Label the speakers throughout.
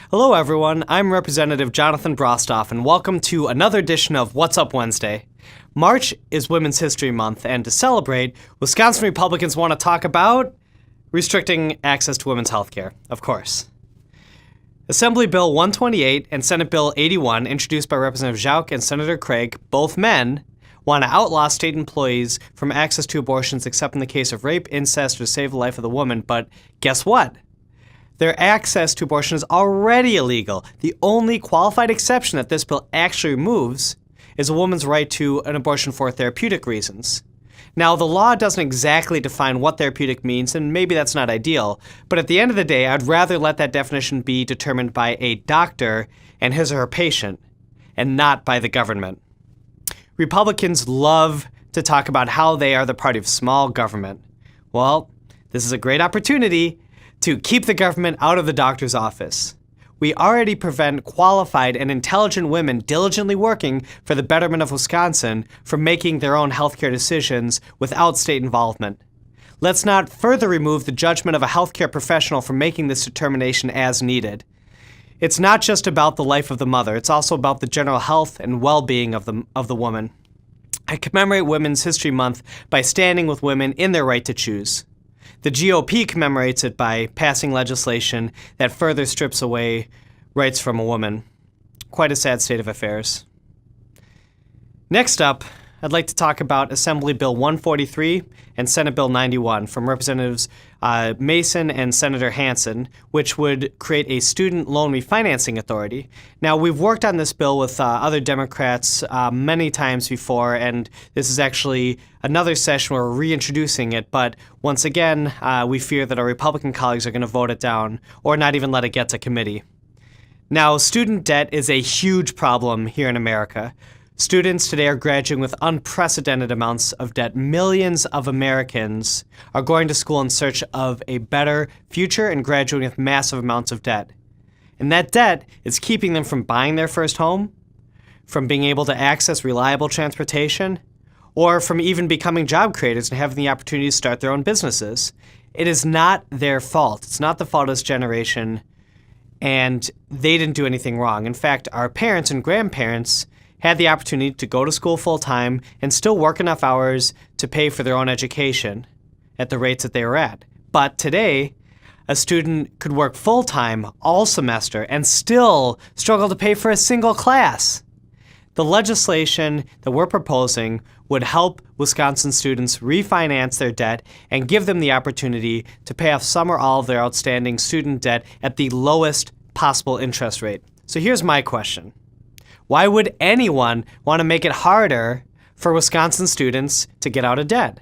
Speaker 1: Hello everyone, I'm Representative Jonathan Brostoff, and welcome to another edition of What's Up Wednesday. March is Women's History Month, and to celebrate, Wisconsin Republicans want to talk about restricting access to women's health care, of course. Assembly Bill 128 and Senate Bill 81, introduced by Representative Jauch and Senator Craig, both men, want to outlaw state employees from access to abortions except in the case of rape, incest, or to save the life of the woman, but guess what? Their access to abortion is already illegal. The only qualified exception that this bill actually removes is a woman's right to an abortion for therapeutic reasons. Now, the law doesn't exactly define what therapeutic means, and maybe that's not ideal, but at the end of the day, I'd rather let that definition be determined by a doctor and his or her patient, and not by the government. Republicans love to talk about how they are the party of small government. Well, this is a great opportunity to keep the government out of the doctor's office. We already prevent qualified and intelligent women diligently working for the betterment of Wisconsin from making their own healthcare decisions without state involvement. Let's not further remove the judgment of a healthcare professional from making this determination as needed. It's not just about the life of the mother, it's also about the general health and well-being of the woman. I commemorate Women's History Month by standing with women in their right to choose. The GOP commemorates it by passing legislation that further strips away rights from a woman. Quite a sad state of affairs. Next up, I'd like to talk about Assembly Bill 143 and Senate Bill 91 from Representatives Mason and Senator Hansen, which would create a student loan refinancing authority. Now, we've worked on this bill with other Democrats many times before, and this is actually another session where we're reintroducing it, but once again, we fear that our Republican colleagues are going to vote it down or not even let it get to committee. Now, student debt is a huge problem here in America. Students today are graduating with unprecedented amounts of debt. Millions of Americans are going to school in search of a better future and graduating with massive amounts of debt. And that debt is keeping them from buying their first home, from being able to access reliable transportation, or from even becoming job creators and having the opportunity to start their own businesses. It is not their fault. It's not the fault of this generation, and they didn't do anything wrong. In fact, our parents and grandparents had the opportunity to go to school full-time and still work enough hours to pay for their own education at the rates that they were at. But today, a student could work full-time all semester and still struggle to pay for a single class. The legislation that we're proposing would help Wisconsin students refinance their debt and give them the opportunity to pay off some or all of their outstanding student debt at the lowest possible interest rate. So here's my question. Why would anyone want to make it harder for Wisconsin students to get out of debt?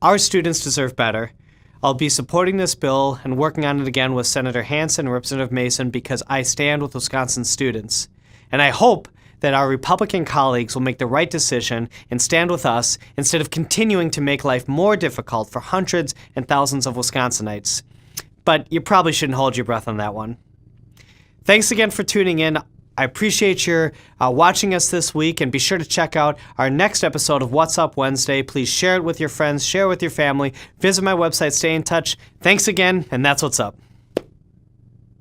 Speaker 1: Our students deserve better. I'll be supporting this bill and working on it again with Senator Hansen and Representative Mason because I stand with Wisconsin students. And I hope that our Republican colleagues will make the right decision and stand with us instead of continuing to make life more difficult for hundreds and thousands of Wisconsinites. But you probably shouldn't hold your breath on that one. Thanks again for tuning in. I appreciate your watching us this week, and be sure to check out our next episode of What's Up Wednesday. Please share it with your friends, share it with your family, visit my website, stay in touch. Thanks again, and that's what's up.